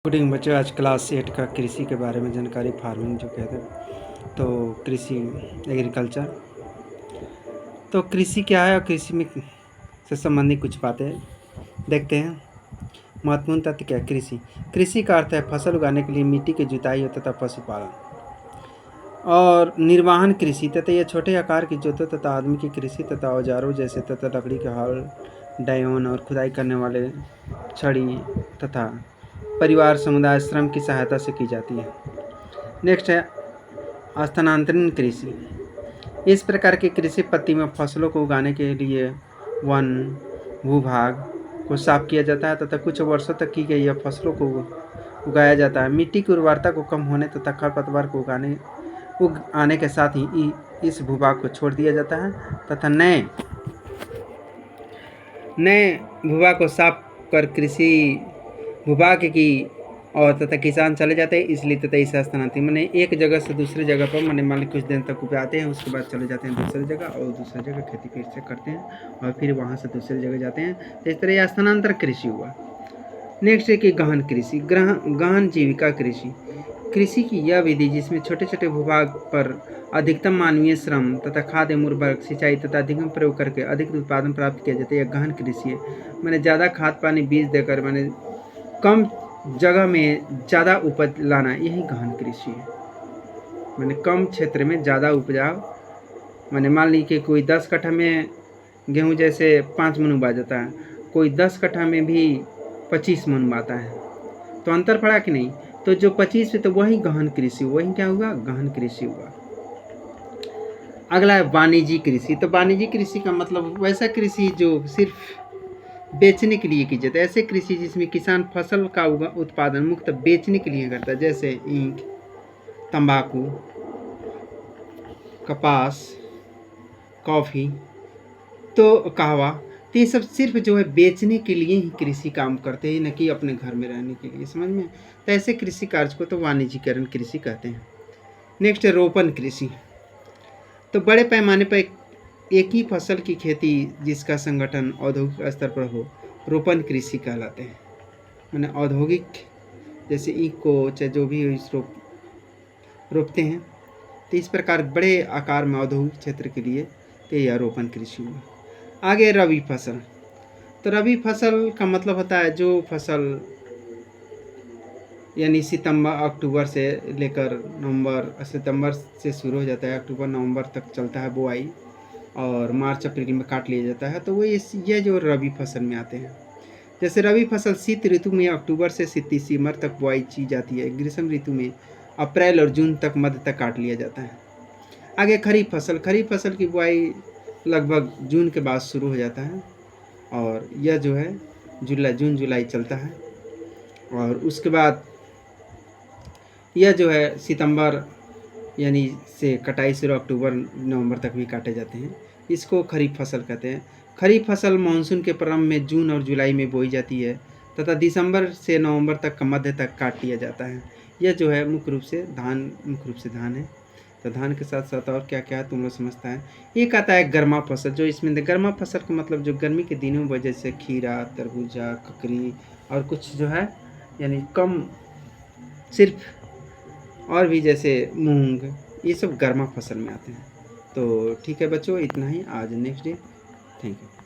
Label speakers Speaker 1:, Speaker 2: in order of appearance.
Speaker 1: Good evening बच्चों, आज class 8 का कृषि के बारे में जानकारी, फार्मिंग जो कहते हैं, तो कृषि एग्रीकल्चर। तो कृषि क्या है और कृषि में से संबंधित कुछ बातें देखते हैं। महत्वपूर्ण तथ्य क्या है? कृषि कृषि का अर्थ है फसल उगाने के लिए मिट्टी की जुताई तथा पशुपालन और निर्वहन कृषि तथा यह छोटे आकार की जोतों तथा आदमी की कृषि तथा औजारों जैसे तथा लकड़ी के हल, डायोन और खुदाई करने वाले छड़ी तथा परिवार समुदाय श्रम की सहायता से की जाती है। नेक्स्ट है स्थानांतरण कृषि। इस प्रकार की कृषि पद्धति में फसलों को उगाने के लिए वन भूभाग को साफ किया जाता है तथा कुछ वर्षों तक की गई फसलों को उगाया जाता है। मिट्टी की उर्वरता को कम होने तथा खरपतवार को उग आने के साथ ही इस भूभाग को छोड़ दिया जाता है तथा नए भूभाग को साफ कर कृषि भूभाग की और तथा किसान चले जाते हैं, इसलिए तथा इस स्थानांतरण मैंने एक जगह से दूसरी जगह पर मैंने मान ली कुछ दिन तक उगाते हैं, उसके बाद चले जाते हैं दूसरी जगह और दूसरी जगह खेती फिर से करते हैं और फिर वहाँ से दूसरी जगह जाते हैं। तो इस तरह यह स्थानांतरण कृषि हुआ। नेक्स्ट है कि गहन कृषि। गहन जीविका कृषि कृषि की यह विधि जिसमें छोटे छोटे भूभाग पर अधिकतम मानवीय श्रम तथा खाद्य उर्वरक सिंचाई तथा अधिकतम प्रयोग करके अधिक उत्पादन प्राप्त किया जाता है। यह गहन कृषि है। मैंने ज़्यादा खाद पानी बीज देकर मैंने कम जगह में ज़्यादा उपज लाना, यही गहन कृषि है। मैंने कम क्षेत्र में ज़्यादा उपजाऊ, मैंने मान ली कि कोई 10 कट्ठा में गेहूँ जैसे 5 मन उगा जाता है, कोई 10 कट्ठा में भी 25 मन उगाता है, तो अंतर पड़ा कि नहीं? तो जो 25 है तो वही गहन कृषि, वही क्या हुआ? गहन कृषि हुआ। अगला है वाणिज्यिक कृषि। तो वाणिज्यिक कृषि का मतलब वैसा कृषि जो सिर्फ बेचने के लिए की जाती है। ऐसे कृषि जिसमें किसान फसल का उत्पादन मुक्त बेचने के लिए करता है, जैसे ईंख, तंबाकू, कपास, कॉफ़ी, तो कहवा, तो ये सब सिर्फ जो है बेचने के लिए ही कृषि काम करते हैं, न कि अपने घर में रहने के लिए। समझ में? तो ऐसे कृषि कार्य को तो वाणिज्यिकरण कृषि कहते हैं। नेक्स्ट है रोपण कृषि। तो बड़े पैमाने पर एक ही फसल की खेती जिसका संगठन औद्योगिक स्तर पर हो, रोपण कृषि कहलाते हैं। मैंने औद्योगिक जैसे ईख को चाहे जो भी रोपते हैं, तो इस प्रकार बड़े आकार में औद्योगिक क्षेत्र के लिए तो यह रोपण कृषि हुआ। आगे रबी फसल। तो रबी फसल का मतलब होता है जो फसल यानी अक्टूबर से लेकर सितंबर से शुरू हो जाता है, अक्टूबर नवंबर तक चलता है बुआई और मार्च अप्रैल में काट लिया जाता है, तो वो ये जो रबी फसल में आते हैं। जैसे रबी फसल शीत ऋतु में अक्टूबर से दिसंबर तक बुआई की जाती है, ग्रीष्म ऋतु में अप्रैल और जून तक मध्य तक काट लिया जाता है। आगे खरीफ फसल। खरीफ फसल की बुआई लगभग जून के बाद शुरू हो जाता है और यह जो है जून जुलाई चलता है और उसके बाद यह जो है सितंबर यानी से कटाई शुरू अक्टूबर नवंबर तक भी काटे जाते हैं। इसको खरीफ फसल कहते हैं। खरीफ फसल मानसून के प्रारंभ में जून और जुलाई में बोई जाती है तथा दिसंबर से नवंबर तक का मध्य तक काट लिया जाता है। यह जो है मुख्य रूप से धान है। तो धान के साथ साथ और क्या क्या तुम लोग समझता है। एक आता है गर्मा फसल। जो इसमें गर्मा फसल का मतलब जो गर्मी के दिनों में जैसे खीरा, तरबूजा, ककड़ी और कुछ जो है यानी कम सिर्फ और भी जैसे मूंग, ये सब गर्मा फसल में आते हैं। तो ठीक है बच्चों, इतना ही आज। Next day. Thank you.